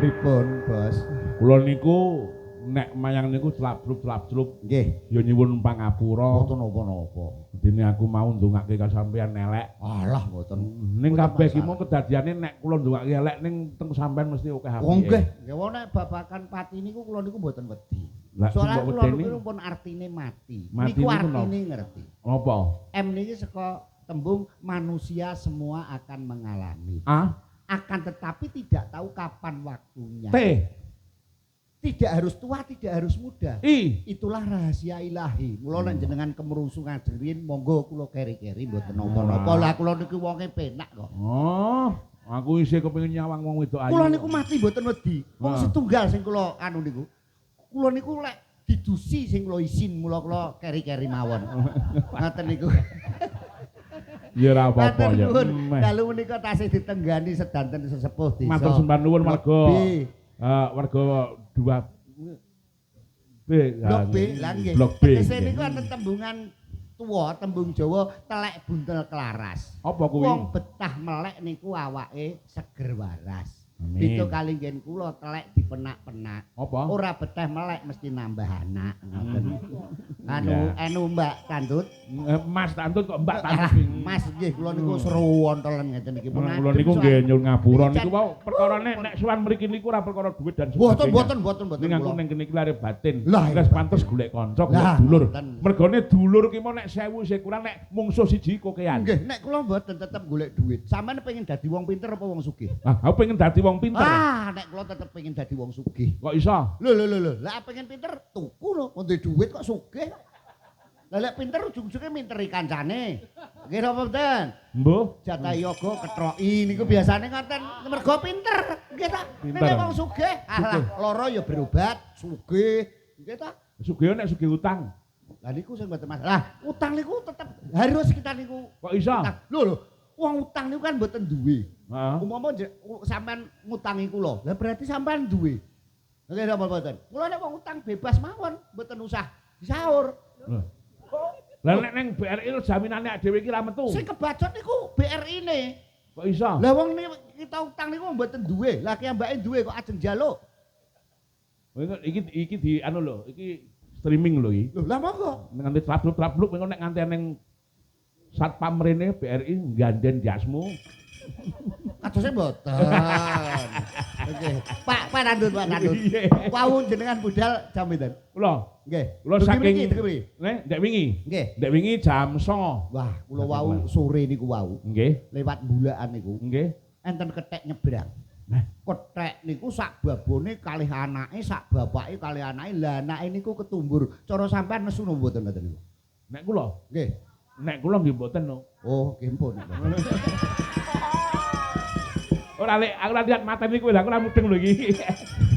Pripun, Bos? Kula niku nek mayang niku celap-celuk. Nggih. Ya nyuwun pangapura. Mboten napa-napa. Dene aku mau ndongake kasampean elek. Alah, mboten. Ning kabeh iki mau kedadiane nek kula ndongake elek ning teng sampean mesti akeh apike. Oh nggih, nggih nek babakan pati niku kula niku mboten wedi. Soale kula niku pun artine mati. Niku artine ngerti. Apa? M niki saka tembung manusia semua akan mengalami. Akan tetapi tidak tahu kapan waktunya. T. Tidak harus tua, tidak harus muda. I. Itulah rahasia ilahi. Mula nek jenengan kemerusu ngajengen monggo kula keri-keri mboten napa-napa. Lah kula niku wonge penak kok. Oh, aku isih kepengin nyawang wong wedok ayu. Kula niku mati mboten wedi. Wong setunggal sing kula anu niku. Kula niku lek didusi sing kula isin mula kula keri-keri mawon. Ngoten niku. Ya ora apa-apa ya. Dalu menika tasih ditenggani sedanten sesepuh desa. Matur sembah nuwun warga 2 B. Blok B lah nggih. Tegese niku wonten tembungan tuwa, tembung Jawa telek buntel kelaras. Apa kuwi? Wong betah melek niku awake seger waras. Itu kali ngen kula telek dipenak-penak. Apa? Ora betah melek mesti nambah anak ngoten. Anu Mbak Tandut. Mas Tandut kok Mbak Tandut. Mas nggih kula niku seru wonten ngeten iki pun. Kula niku nggih nyuwun ngapura niku wau perkarane nek sowan mriki niku ora perkara duit dan sebagainya. Mboten. Ning aku ning kene iki lare batin. Wis pantes golek kanca golek dulur. Mergone dulur ki mau nek 1000 isih kurang nek mungsuh siji kokean. Nggih, nek kula mboten tetep golek duit. Sampeyan pengen dadi wong pinter apa wong sugih? Aku pengen dadi wong pinter. Nek kula tetep pengen dadi wong sugih. Kok iso? Lho. Lah pengen pinter tuku lho, ndek duit kok sugih. Lah lek pinter ujug-ujuge minteri kancane. Nggih napa mboten? Mbuh. Jatah yoga ketroki niku biasane ngoten mergo pinter. Nggih ta? Nek wong sugih, alah lara ya berobat, sugih. Nggih ta? Sugih nek sugih utang. Lah niku sing mboten masalah. Lah utang niku tetep harus kita niku. Kok iso? Lho. Wong utang niku kan mboten duwe. Heeh. Umpama sampean ngutangi kula, lah berarti sampean duwe. Nggih napa mboten? Kula nek wong utang bebas mawon, mboten usah disaur. Lah nek ning BRI jaminane awake dhewe iki ra metu. Sing kebacot niku BRI-ne. Kok iso? Lah wong kita utang niku mboten duwe. Lah ki ambake duwe kok ajeng njaluk. Iki di anu lho, iki streaming lho iki. Lho, lah monggo. Nganti trabluk mengko nek nganti ning Satpam rene BRI gandhen jasmu. Kadose mboten. Nggih. Pak Tandut. Wau jenengan budal jam pinten? Kula. Nggih. Kula saking ndek wingi. Nggih. Ndek wingi jam 09.00. Wah, kula wau sore niku wau. Nggih. Lewat bulakan niku. Nggih. Enten kethek nyebrang. Kethek niku sak babone kalih anake, sak bapake kalih anake. Lah anake niku ketumbur. Cara sampean nesu napa mboten ngoten niku? Nek kula? Nggih. Nek kula nggih mboten no. Oh, nggih pun. Ora lek aku ora lihat mateni kowe lha aku ora mudeng lho iki.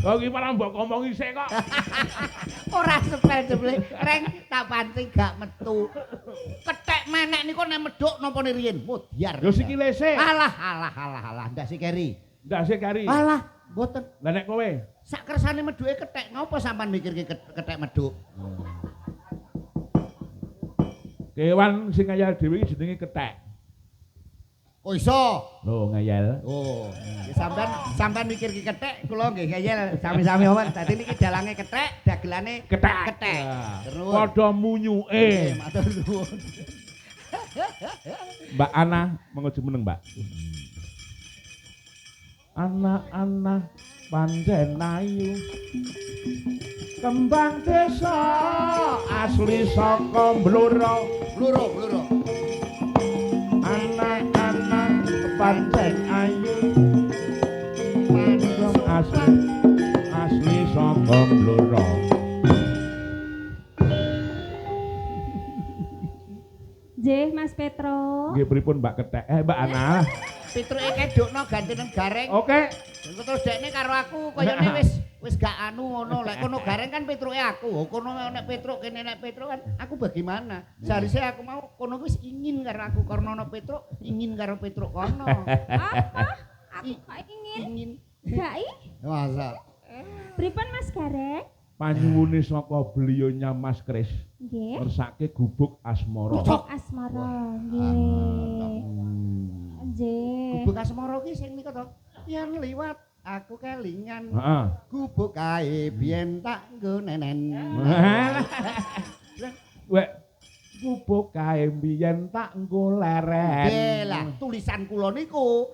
Kok iki malah mbok ngomongi sik kok. Ora sepel jeble, reng tak pancing gak metu. Kethek menek niku nek medhuk napa riyen? Mudyar. Yo sikile sik. Alah, ndak sikeri. Ndak sikeri. Alah, mboten. Lah nek kowe sak kersane medhuke kethek, ngopo sampean mikirke kethek medhuk? Kewan sing ngayal dhewe iki jenenge kethek. Oh iso. Lho ngayal. Oh. Sampean mikir ki kethek, kula nggih ngayal sami-sami mawon. Dadi niki dalange kethek, dagelane kethek. Terus padha munyuke. Matur nuwun. Mbak Ana menguji meneng, Mbak. Anak-anak pancen ayu. Kembang desa asli saka Blora. Blora. Anak-anak pancen ayu. Kembang asli saka Blora. Nggih, Mas Petro. Nggih pripun Mbak Kethek? Mbak Ana. Petruke kedukno gantenen gareng. Oke. Terus dekne karo aku kayane wis gak anu ngono. Lek kono gareng kan petruke aku. Kono nek Petruk kene nek Petruk kan aku bagaimana? Seharusnya aku mau kono wis ingin karo aku karena ono Petruk, ingin karo Petruk kono. Apa? Aku kok ingin. Ingin. Gai? Masa. Pripun Mas Gareng? Panyuwune saka beliaunya Mas Kris. Nggih. Ngersake gubuk asmara. Gubuk asmara. Nggih. Nggih. Gubuk asmara ki sing nika to. Yen liwat Aku kelingan. Heeh. Gubuk kae biyen tak nggo nenen. Wek gubuk kae biyen tak nggo leren. Nggih lah, tulisan kula niku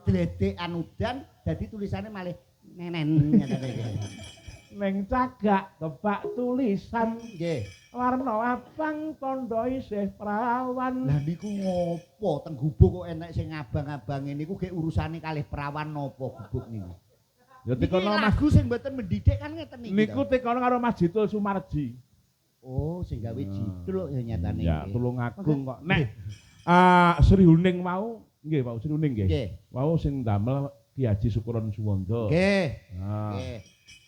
dledekan udan dadi tulisane malih nenen ngene iki. Ning cagak kebak tulisan Nggih. warna abang tondo isih prawan. Lah niku ngopo teng gubuk kok enek sing abang-abang niku ge urusane kalih perawan napa gubuk niku. Ya Niki tekono Mas. lagu sing mboten mendidik kan ngeten niki. Niku tekono karo Mas Jitul Sumarji. Oh, sing gawe judul ya nyatane. Ya, nggih. Tulungagung kok. Nek Sri Huning mau, nggih Pak Sri Huning nggih. Nggih. Mau sing damel Ki Haji Syukuron Suwondo. Nggih. Nah, Nggih.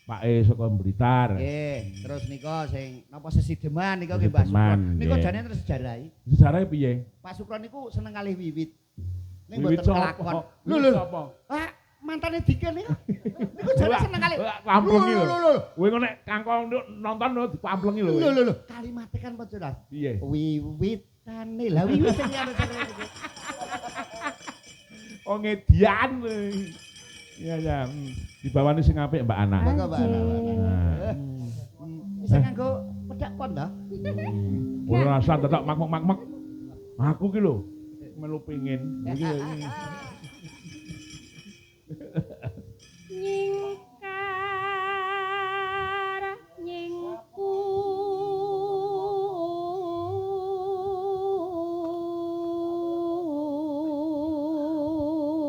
Pak E saka Blitar. Nggih. Terus nika sing napa Sesideman nika nggih Mbah Sesideman, Sukron. Nika nggih. jane terus sejarah. Sejarah piye? Pak Sukron niku seneng kalih wiwit. Ning Wiwit mboten sapa? kelakon. Wiwit sapa? Ah, mantane Diken niku. Niku jane seneng kalih. Kamplengi lho. Lho. Kowe nek kangkong nonton lho dikamplengi lho. Lho. Kalimate kan padha. Piye? Wiwitane. Lah wiwit sing anu Oh ngedian. Iya ya. Dibawani sing apik Mbak Ana. Monggo Mbak Ana. Nah. Bisa nganggo pedak pon ta? Ora rasa tetok makmuk-makmuk. Aku ki lho melu pengin. Iki lho. Nyingkar nyingku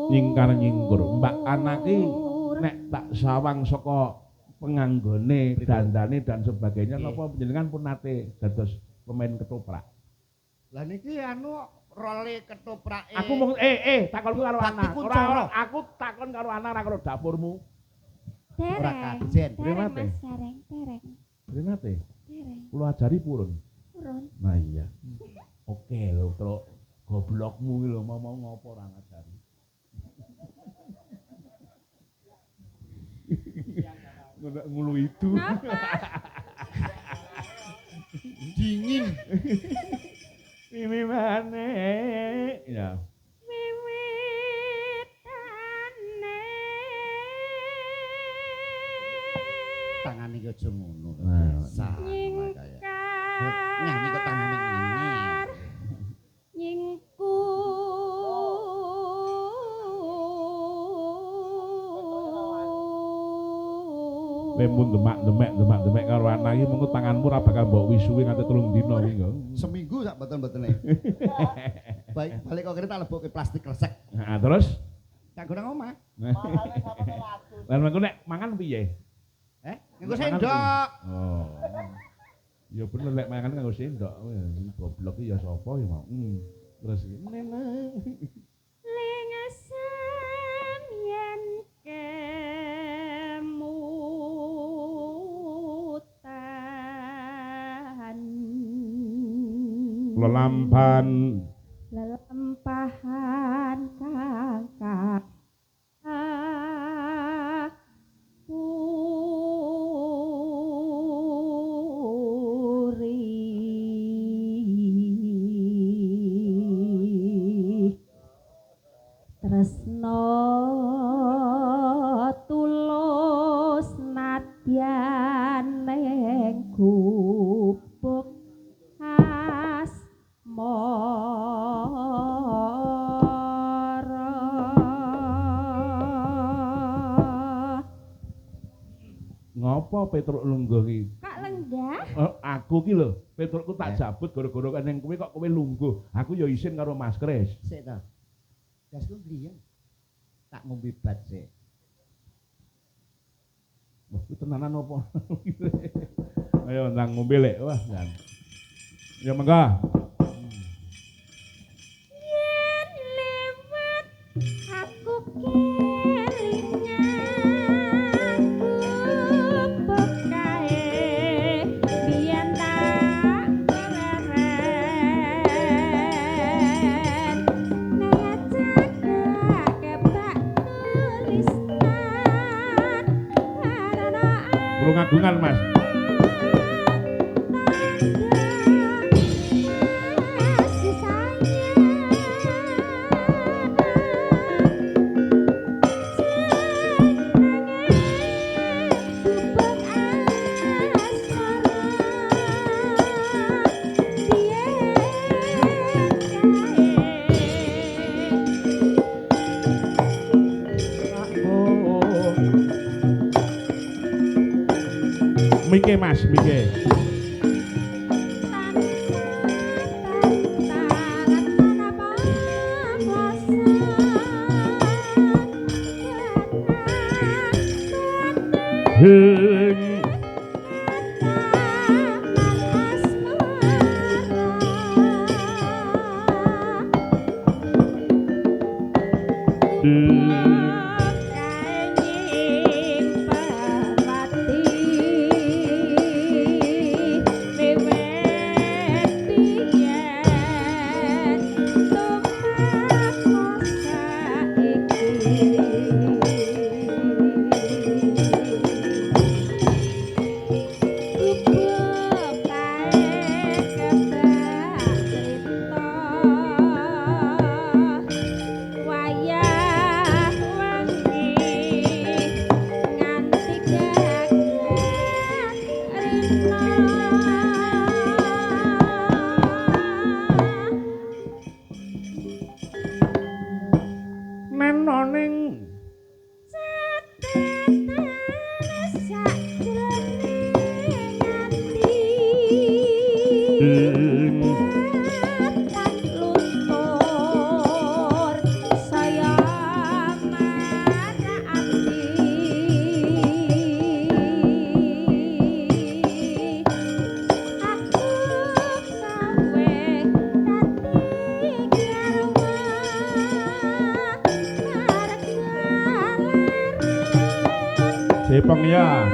Nyingkar nyingkur. Mbak Ana ki nek tak sawang saka penganggone, dandane dan sebagainya napa panjenengan pun nate dados pemain ketoprak. Lah niki anu role ketoprake. Aku mung takonku karo Bakti Ana. Kuncoro. Ora aku takon karo Ana ora karo dapurmu. Ora Dereng. kajen. Terima Dereng kasih. Mas Gareng, dereng. Renate, Dereng. kula ajari purun. Purun. Nah iya. Oke lho, terus goblokmu iki lho mau ngopo ora ngajari. Ngulu itu. Apa? Dingin. Ini mana? Ya. Wiwitane Tangan iki aja ngono. Nah, Sama kaya. nyingkar Nyanyi kok tangane ngene. nyingku Lempun demak karo anak iki mengko tanganmu ora bakal mbok wisuwi nganti 3 dina iki kok. Seminggu sak boten-botene. Baik, balik kok kene tak lebokke plastik resek. Nah, terus Kanggo nang omah. lan mengko nek mangan piye? Nganggo sendok. Oh. Ya bener lek mangan nganggo sendok. Goblok iki ya sapa ya mau. Terus neneng. lingasan yen kemutan Lelampan lelampahan kakak puri tresno tulus nadyan ning gubuk asmara. ngopo Petruk lungguh iki? Kak lenggah? Aku ki lho, Petrukku tak jabut gara-gara ning kowe kok kowe lungguh. Aku ya isin karo Mas Kris. Sik ta. Dasku ngriyen. Tak ngombe bat sik. Wah, ku tenanan opo? Ayo ndang ngombe lek. Wah, ndang. Ya mangga. Yen lewat aku kelingan gubuk kae biyen tak leren naya cagak kebak tulisan karena Kulo ngagungan, Mas. kasih sayang Mike Mas, Mike. Heng nenoning Jepang ya.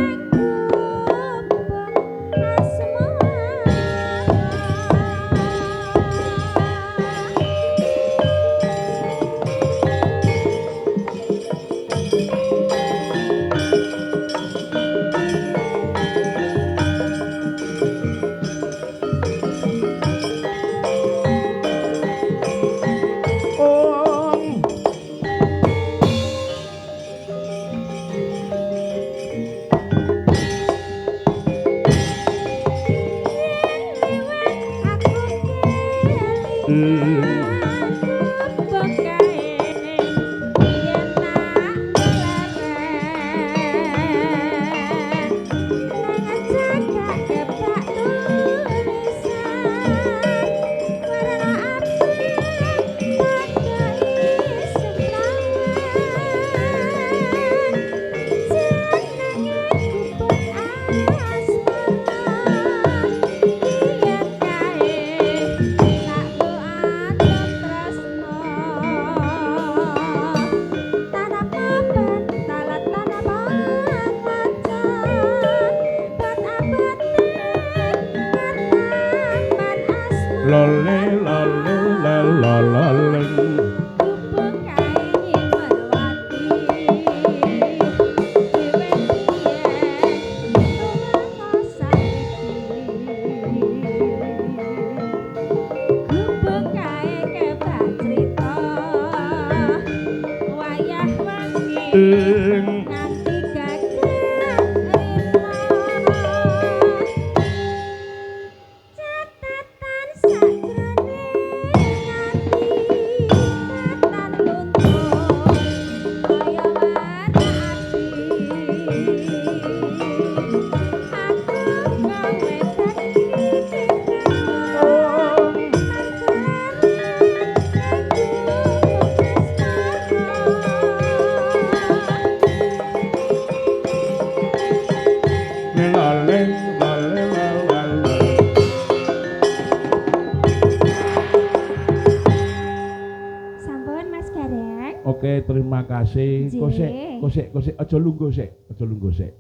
Oke, terima kasih. Kosek, aja lungguh sik.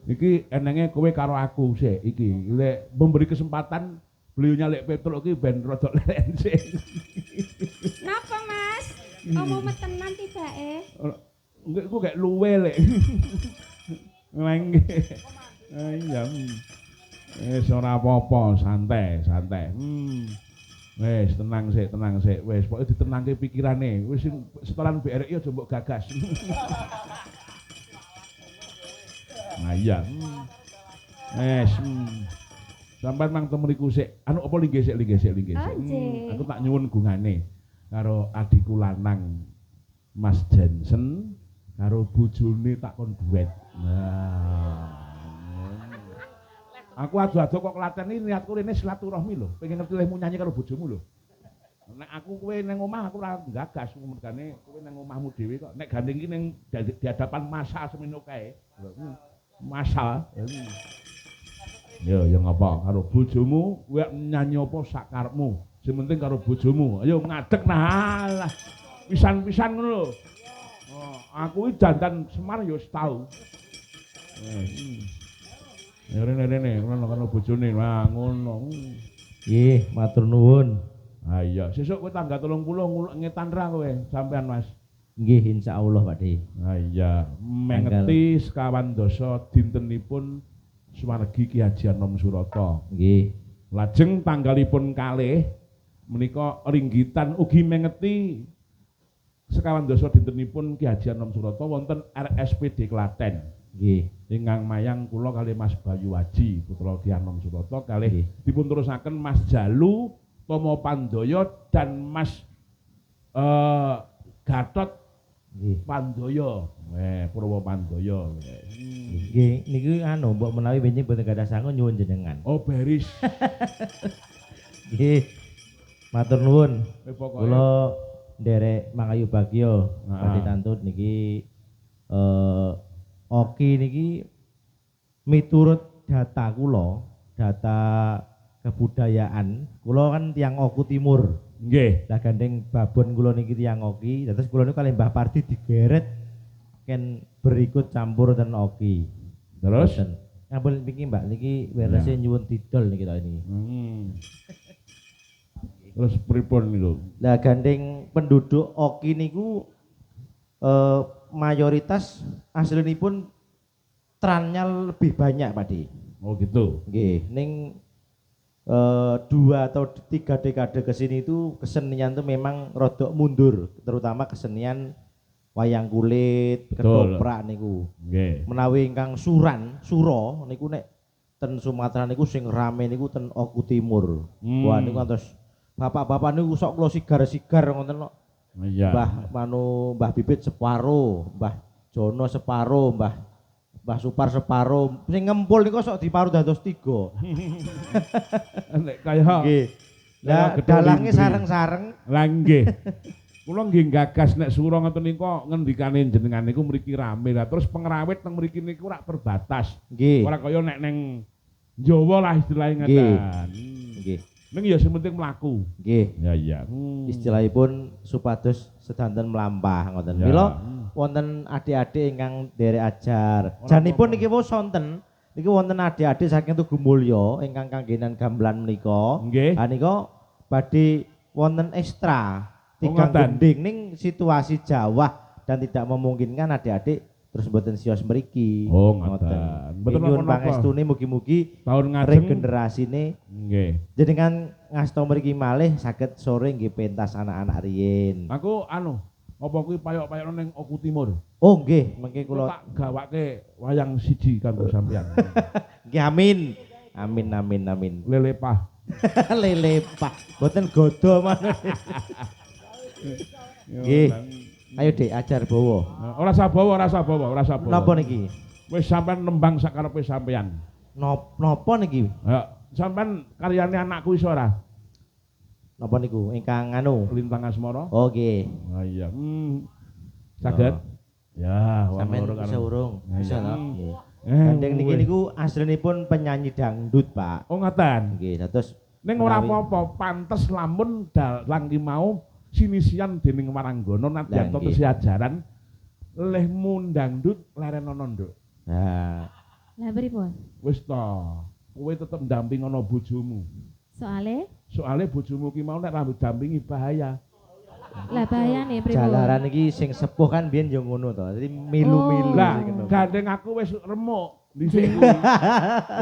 Iki enenge kowe karo aku sik iki. Lek memberi kesempatan beliau nyalek Petruk iki ben rada leren sik. Napa, Mas? Omong metenan tibake. Enggak, ku gak luwe lek. Lengge. Iya. Wis ora apa-apa, santai. Wis tenang sik. Wis pokoke ditenangke pikirane. Wis setoran BRI aja mbok gagas. Nah iya. Wis. Sampeyan mang temriku sik. Anu apa linggih sik. Aku tak nyuwun gungane karo adikku lanang Mas Jensen karo bojone tak kon duet. Nah. Aku adu-adu kok Klaten iki niatku rene silaturahmi lho, pengen ngerti lehmu nyanyi karo bojomu lho. Nek aku kowe ning omah aku ora gagas mergane kowe ning omahmu dhewe kok. Nek gandeng iki ning di hadapan masa semeno kae. Masa. Ya ngapa karo bojomu kowe nyanyi apa sak karepmu. Sing penting karo bojomu. Ayo ngadeg nah. Alah. Pisan-pisan ngono lho. Oh, aku iki dandan Semar ya wis tau. Ya rene ngono karo bojone. Wah, ngono. Nggih, matur nuwun. Ah iya, sesuk kowe tanggal 30 ngetan ra kowe sampean Mas. Nggih, insyaallah Pakde. Ah iya, mengeti sekawan dasa dintenipun swargi Ki Haji Anom Surata. Nggih. Lajeng tanggalipun kalih menika ringgitan ugi mengeti sekawan dasa dintenipun Ki Haji Anom Surata wonten RSPD Klaten. Nggih. Ingkang mayang kula kalih Mas Bayu Waji putra Ki Anom Surata kalih dipun terusaken Mas Jalu Tomo Pandoyo dan Mas Gatot Pandoyo, Purwo Pandoyo. Nggih, niku anu mbok menawi benjing boten gadah sangu nyuwun jenengan. Oh, beris. Nggih. Matur nuwun. Pokoke Kula nderek Mangayu Bagyo badhe tantut niki Oki niki miturut data kula, data kebudayaan, kula kan tiyang Oku Timur. nggih. Lah gandeng babon kula niki tiyang Oki, terus kula niku kalih Mbah Pardi digeret ken berikut campur ten Oki. Terus ngampun niki Mbak niki werese nyuwun didol niki ta ini. Terus pripun niku? Lah gandeng penduduk Oki niku mayoritas aslinipun Tranyal lebih banyak Pakde. Oh gitu. Nggih, ning 2 atau 3 dekade kesini itu kesenian itu memang rodok mundur, terutama kesenian wayang kulit, ketoprak niku. Nggih. Menawi ingkang suro niku nek ten Sumatera niku sing rame niku ten Oku Timur. Wah niku ngantos bapak-bapak niku sok kula sigar-sigar ngoten kok. Iya. Mbah Bibit separo, Mbah Jono separo, Mbah Supar separo, sing ngempul niku sok diparu dados 3. Nek kaya Nggih. Lah dalange sareng-sareng. Lah nggih. Kula nggih gagas nek sura ngoten niku ngendikane jenengan niku mriki rame. Lah terus pengrawit teng mriki niku rak terbatas. Nggih. Ora kaya nek neng Jawa lah istilahnya ngeten. Nggih. Ning ya sing penting mlaku. Nggih. Ya iya. Istilahipun supados sedanten mlampah ngoten. Ya. Mila wonten adik-adik ingkang derek ajar. Janipun niki wau sonten. Niki wonten adik-adik saking Tugu Mulya ingkang kanggenan gamelan menika. Nggih. Ha nika badhe wonten ekstra tigang ngoten. gending ning situasi Jawa dan tidak memungkinkan adik-adik terus mboten sios mriki. Oh ngoten. Mboten nyuwun pangestune mugi-mugi tahun ngajeng regenerasine nggih. jenengan ngasta mriki malih saged sore nggih pentas anak-anak riyin. Aku apa kuwi payok-payok ning Oku Timur. Oh nggih, mengke kula tak gawake wayang siji kanggo sampeyan. nggih amin. Amin. Lelepah. Lele Pak, mboten godo maneh. Nggih. Ayo Dik ajar bawa. Ora sabawa. Napa niki? Wis sampean nembang sakarepe sampeyan. Napa niki? Ya, sampean karyane anakku iso ora? Napa niku? Ingkang anu. Lintang Asmara. Oh nggih. Ah iya. Saged? Ya, Sampeyan loro bisa urung. Bisa to? Nggih. Gandeng niki wis. niku aslinipun penyanyi dangdut, Pak. Oh ngoten. Nggih, dados Ning ora apa-apa, pantes lamun dalang ki mau sinisian dening Waranggana Nadyanto Lah, nggih. Tesi Ajaran leh mundangdut larenono nduk. Nah, Lah pripun? Wis to, kowe tetep ndampingono bojomu. Soale Soale bojomu ki mau nek rambut dampingi bahaya. lah bahayane pripun? jalaran iki sing sepuh kan biyen yo ngono to. Dadi milu-milu Lah, sing ngono. gandeng aku wis remuk. Dhisik kuwi.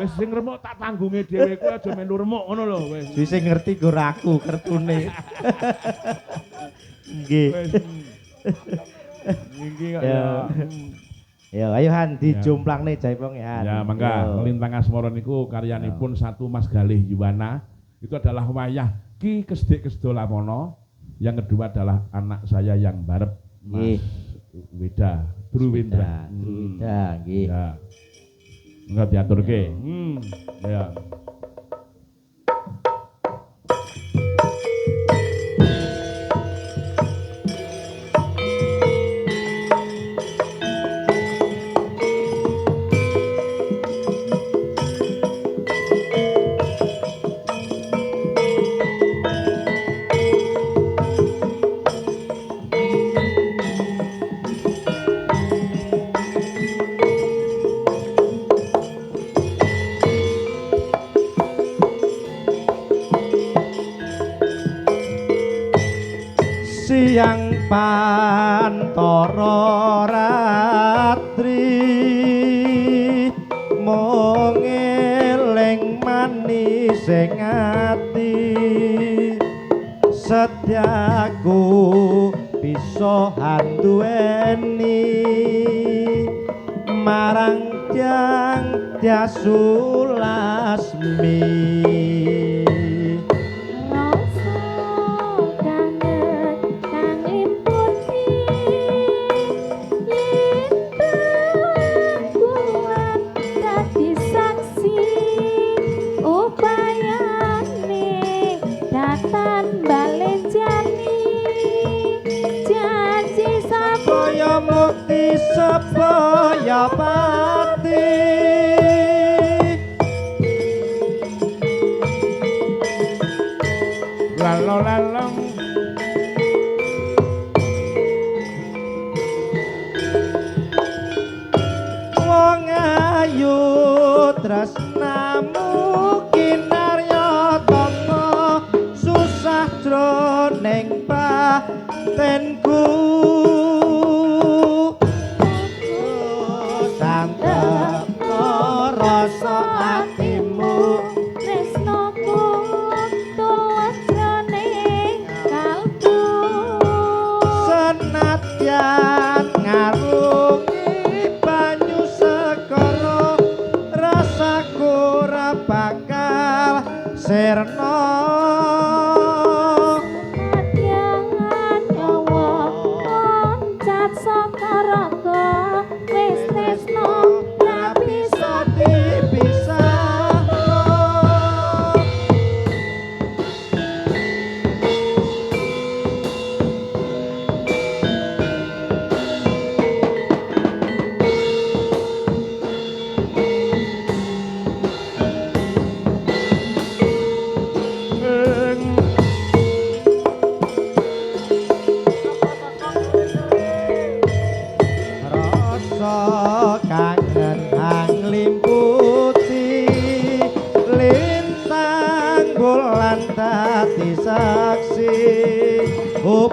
Wis sing remuk tak tanggunge dhewe kowe aja melu remuk ngono lho wis. Wis sing ngerti go aku kertune. Nggih. Wis. Iki kok Ya. ya. Ya ayo Han dijomplangne Jaipong ya Han. Ya, mangga Yo. Lintang Asmara niku karyanipun satu Mas Galih Yuwana. Itu adalah wayah Ki Kesdik Kesdolamono. Yang kedua adalah anak saya yang barep Mas Nggih. Weda Druwindra. Druwindra, nggih. Ya. Enggak diaturke. Ya. Siang pantara ratri mung eling manis ing ati setyaku bisa handuweni marang tiang Tiasulasmi. Sepaya pati Lalo lalong wong ayu tresnamu kinarya tata susah jroning batenku rasa atimu tresnoku tulus jroning kalbu senadyan ngarungi banyu segara rasaku ora bakal sirna senadyan nyawa loncat saka raga wis tresno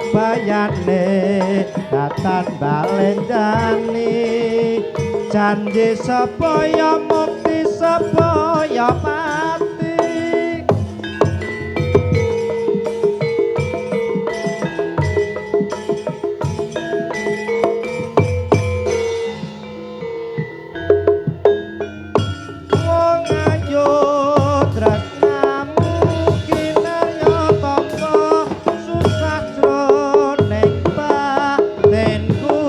upayane datan balenjani janji sepaya mukti sepaya pati wong ayu tresnamu kinarya tapa susah jroning batenku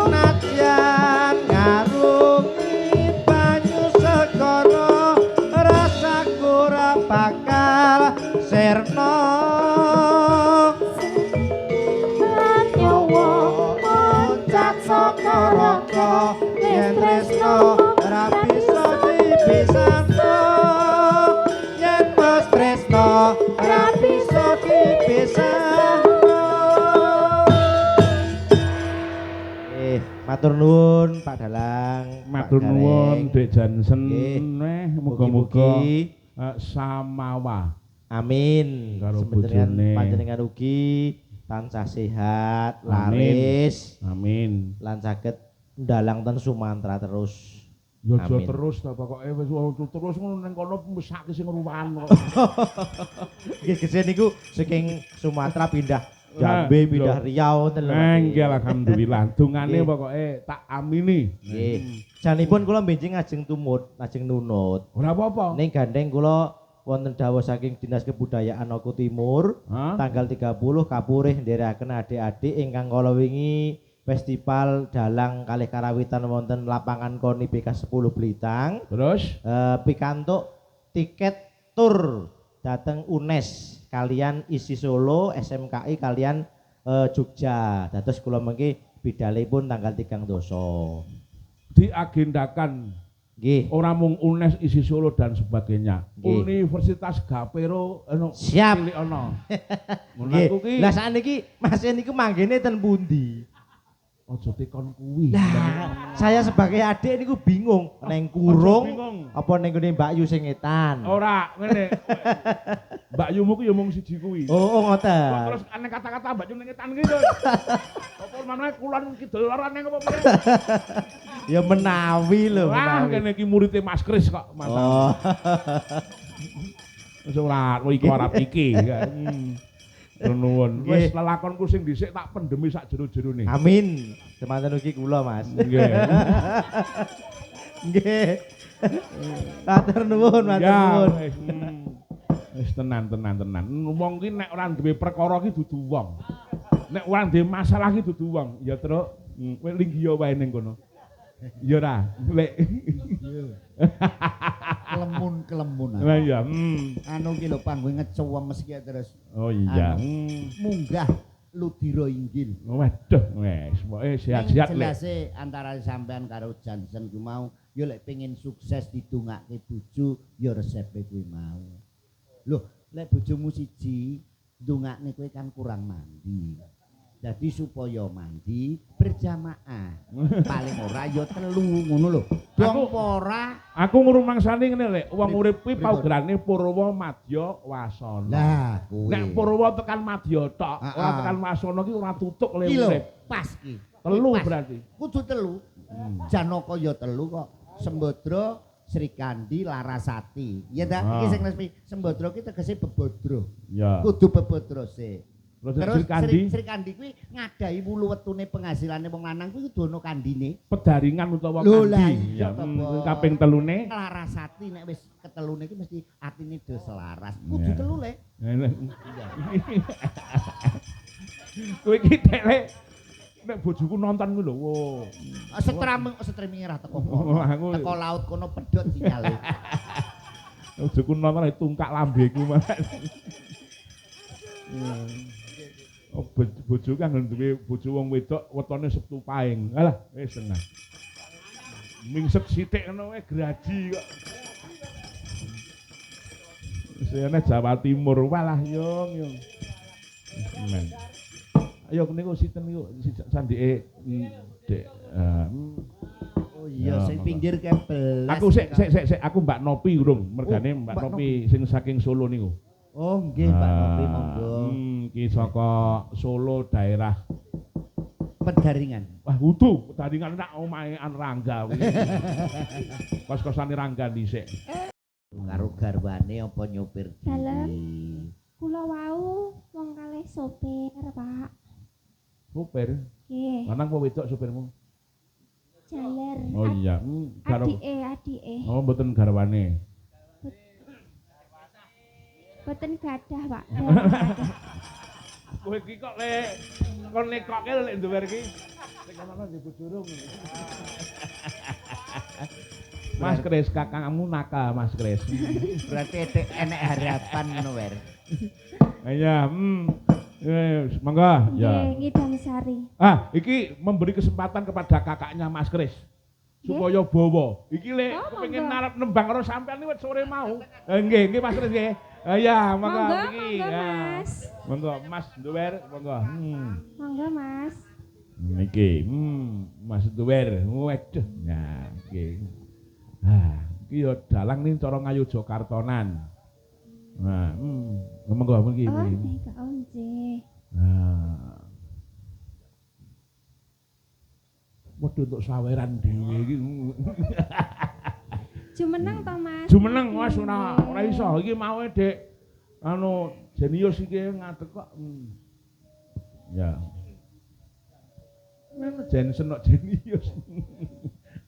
senadyan ngarungi banyu segara rasaku ora bakal sirna nyawa loncat saka raga yen tresno ora bisa dipisahno yen wis tresno ora bisa dipisahno. Matur nuwun Pak Dalang, matur Pak nuwun Gareng. Dek Jansen Nggih. muga-muga Mugi-mugi. samawa Amin. Karo Semenjenengan bojone. panjenengan ugi tansah sehat, Amin. laris, amin lan saged ndalang ten Sumatera terus. yo aja Amin. terus ta pokoke wis terus ngono nang kono mesake sing ruwan kok Nggih gesih niku saking Sumatera pindah Jambe pindah Riau ten lho. Nggih alhamdulillah. Dungane Nggih. pokoke tak amini. Nggih. Janipun kula benjing ajeng tumut, ajeng nunut. Ora apa-apa. Ning gandeng kula wonten dawuh saking Dinas Kebudayaan Oku Timur Hah? tanggal 30 kapurih nderekaken adik-adik ingkang kala wingi festival dalang kalih karawitan wonten lapangan KONI BK 10 Blitang Terus pikantuk tiket tur dateng UNES kalian isi Solo SMKI kalian Jogja. Dados kula mengki bidalipun tanggal 3 doso. diagendakan Nggih. ora mung UNES isi Solo dan sebagainya. Nggih. Universitas Gapero Siap. cilik ana. Ngono Nggih. aku ki Lah sakniki Mas niku manggene ten pundi? aja tekon kuwi. Lah, saya sebagai adik niku bingung, neng Aja kurung bingung. apa neng gone Mbak Yu sing etan. Ora ngene. Mbak Yumu ku ya mung siji kuwi. Oh, Kok ngoten. terus aneh kata-kata Mbak Yu ning etan ki to. Apa maneh kulon kidul lorane apa piye? Ya menawi lho, Wah, menawi. kene iki muridé Mas Kris kok, Mas. Oh. Wis ora iki ora iki. Nuwun. Wis Nggih. lelakonku sing dhisik tak pendemi sak jero-jerone. Amin. Semanten ugi kula, Mas. Nggih. Nggih. Matur nuwun, matur Ya, nuwun. wis tenan. Wong ki nek ora duwe perkara ki dudu wong. Nek ora duwe masalah ki dudu wong. Ya terus kowe linggiya wae ning kono. Ya ora, lek. Kelemun. Lah iya. Anu ki lho panggung ngecewemes ki terus. Oh iya. Munggah Ludira Inggil. Waduh, wis pokoke sehat-sehat lek. Jelase antara sampean karo Jansen ku mau ya lek pengin sukses didongake bojo ya resepe kuwi mau. Loh, lek bojomu siji ndongakne kowe kan kurang mandi. Jadi supaya mandi berjamaah. Paling ora ya telu ngono lho. Dong ora. Aku ngrumangsani ngene lek, wong urip kuwi paugerane Purwa Madya Wasana. Lah, kuwi. Nek Purwa tekan Madya tok, ora Ah. tekan Wasana ki ora tutuk le Iki lho, urip. pas ki. Telu Pas. berarti. Kudu telu. Janaka ya telu kok. Sembadra, Srikandi, Larasati. Ya ta, iki sing resmi. Sembadra ki tegese bebodro. Ya. Kudu bebodro sik. Terus Srikandi Srikandi kuwi ngadahi wulu wetune penghasilane wong lanang kuwi kudu ana kandine. pedaringan utawa Lho, lah kandi. iya Ya, to, Bos. kaping telune. Larasati nek wis ketelune ki mesti atine do selaras. Kudu Ya. telu le. Kowe iki telek nek bojoku nonton kuwi lho. Wo. Streaming ra teko Oh, kono. aku- Teko laut kono pedhot sinyale. Bojoku nonton tungkak lambeku malah. Oh, bojo kan duwe bojo wong wedok wetone Sabtu Paing. Alah, wis seneng. Mingset sithik ngono wae graji kok. Sene Jawa Timur walah yung. Men. Ayo niku sinten niku sandike Dek. Oh iya, Ya, sing monggo. pinggir kebel. Aku sik aku Mbak Nopi urung, mergane Oh, Mbak Mbak Nopi sing saking Solo niku. Oh nggih Pak Nopi monggo. Ki saka Solo daerah. Pedaringan. Wah, wudu, pedaringan nak omahe An Rangga kuwi. Kos-kosane Rangga dhisik. Karo garwane apa nyopir Dalem. dhewe. Kula wau wong kalih sopir, Pak. Supir. Nggih, Lanang apa wedok supirmu? jaler. Oh iya, karo Adike. oh mboten garwane. Boten gadah, Pak. Kowe iki kok le kon nekoke lek nduwer iki. Sing ana di bojorong. Mas Kris, kakangmu nakal Mas Kris. Berarti enek harapan ngono wer. Iya, monggo. Ya. Nggih, Ngidam Sari. Iki memberi kesempatan kepada kakaknya Mas Kris supaya bawa. Iki le Oh, kepengin monggo. narap nembang karo sampean iki sore mau. Nggih Mas Kris nggih. Ya, monggo iki. Monggo, Ya. Mas. Monggo Mas Duwer, monggo. Monggo, Mas. Niki, Mas Duwer. Waduh. Nah, iki. Iki ya dalang ning cara ngayu Jakartanan. Nah, monggo iki. Oh, nggih, Kak Onje. Nah. Waduh untuk saweran dhewe iki. Jumeneng to, Mas? Jumeneng wis ora Nggih. iso. Iki mau Dek anu jenius iki ngadeg kok. Ya. Ngono jen senok jenius.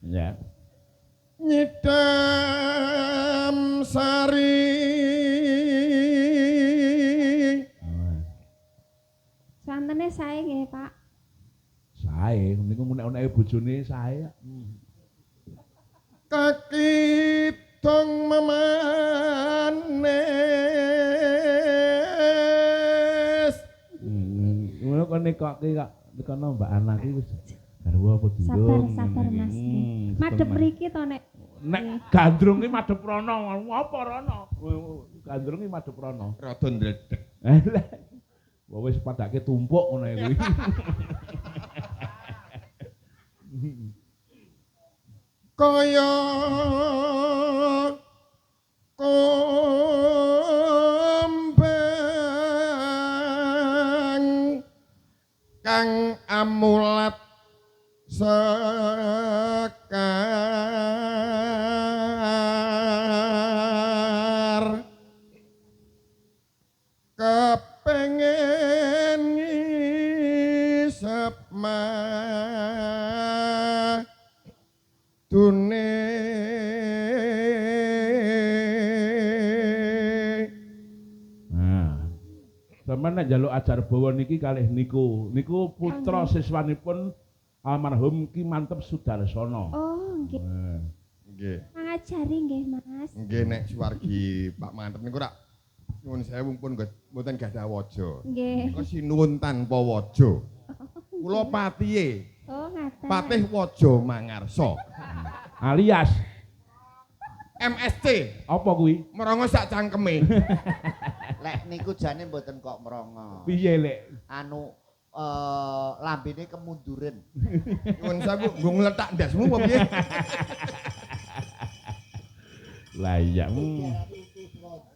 Ya. Nyidam sari Santene sae nggih, Pak. Sae, niku menek-meneke bojone sae. kaki dong memanes Ngono kok nekoke kok tekono Mbak Ana ki wis garwa apa durung. Sabar Mas. Madhep mriki to nek Nek gandrung ki madhep rono, apa rono? Gandrung ki madhep rono. rada ndredeg Wah wis padake tumpuk ngono kuwi. kaya kembang kang amulat sekar kepengen ngisep dune Nah. Sampeyan nek njaluk ajar bawa niki kalih niku. Niku putra siswanipun almarhum Ki Mantep Sudarsono. Oh, nggih. nggih Ngajari nggih, Mas. nggih nek suwargi Pak Mantep niku rak nyuwun sewu pun mboten gadah waja Nggih. kok sinuwun tanpa waja kula patihe Oh, ngaten. patih waja mangarsa Alias MSC apa kuwi? merongo sak cangkeme Lek niku jane mboten kok merongo. Piye lek? Anu lambene kemunduran. nyuwun sewu nggo ngletak ndasmu apa piye Lah iya.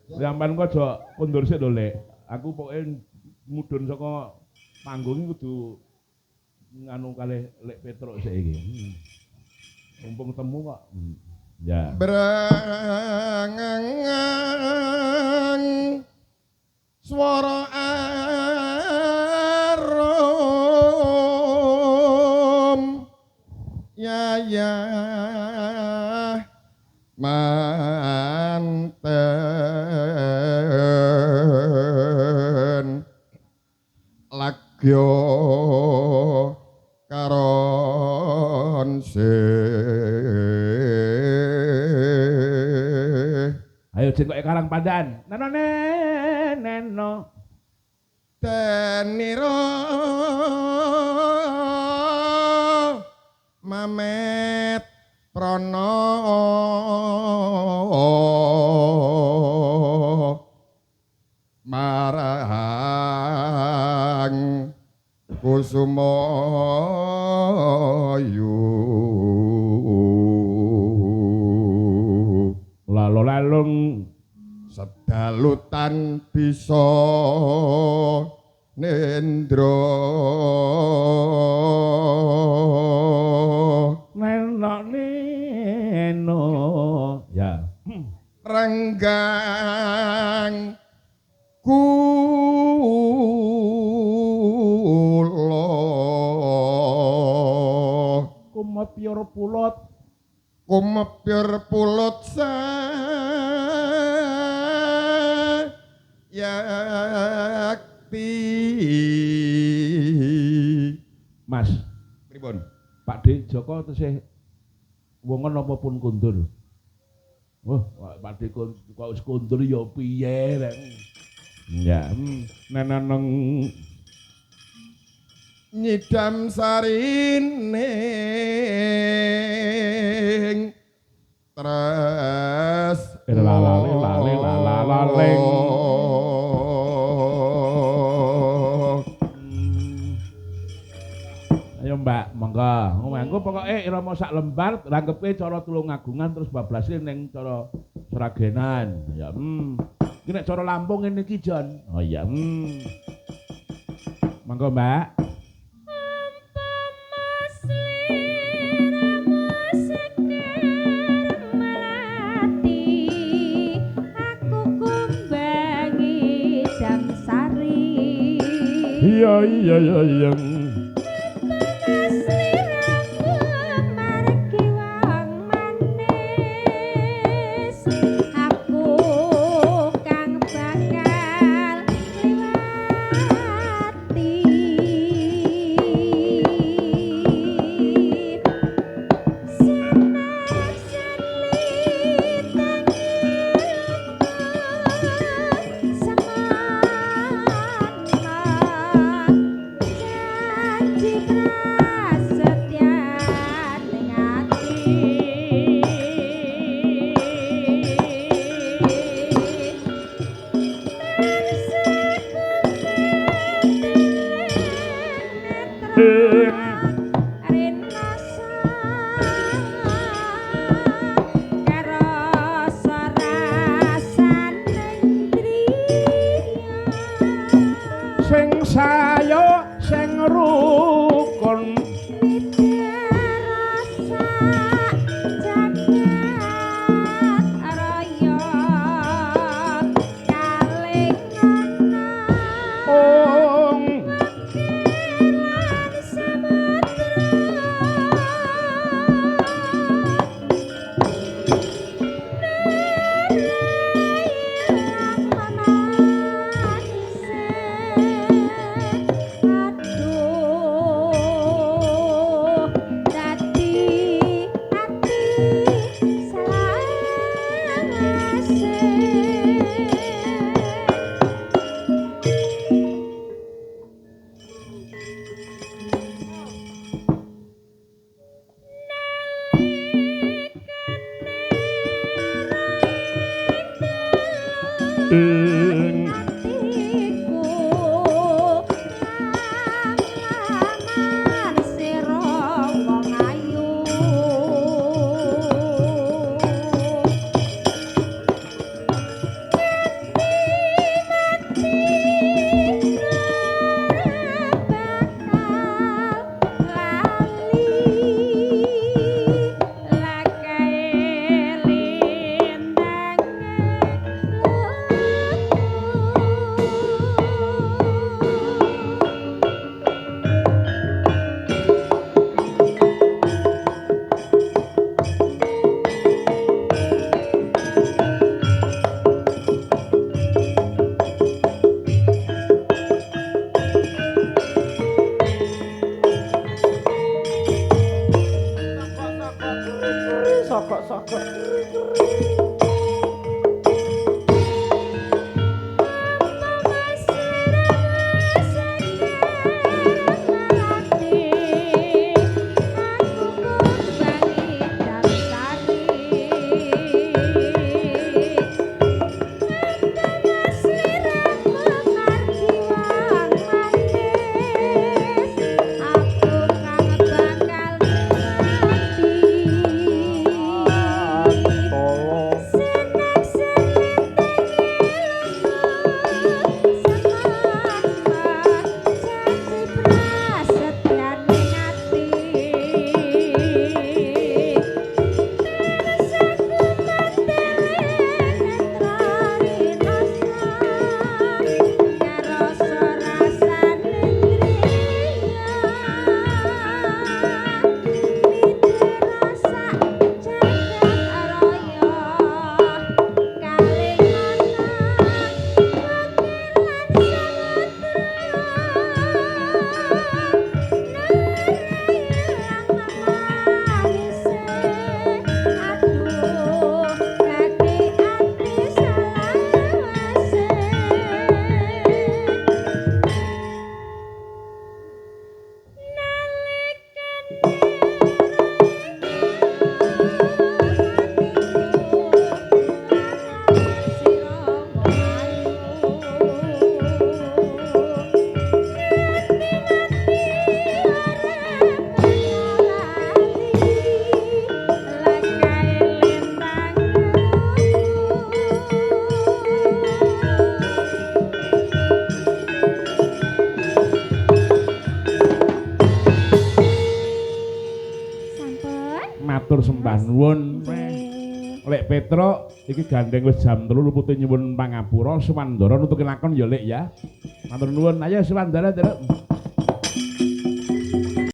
Sampeyan kok aja kondur sik lho lek. Aku pokoke mudhun saka panggung iki kudu nganu kalih Lek Petruk sik iki. Mumpung temu kok. Ya. Brangangang swara arum ya manten lagya karon Ayo jeng kok Karang Pandan. Neno neno. Deniro Mamet Prono Marang Kusumoyu Lalo lalung sedalutan bisa nendro neno neno. Ya. renggang kula Kumepyur pulot. kumepyur pulut yakti Mas, pripun Pak Dik Joko tesih wongen apa pun kundur. Wah, Pak Dik kok wis kundur ya piye rek. Ya, neneng nyidam sarining tres lalale lalaleng. Ayo Mbak, monggo. Monggo pokoke irama sak lembar rangkepe cara Tulungagungan terus bablase ning cara Sragenan. Ya, Iki nek cara Lampung ngene iki, Jon. Oh iya, Monggo, Mbak. iya iya iya iya. Sing sayo sing rukun matur sembah nuwun. Lek Petro iki gandeng wis jam 3 putih nyuwun pangapura Sumandara nutuke lakon ya Lek ya. Matur nuwun. Ayo Sewandara, Truk.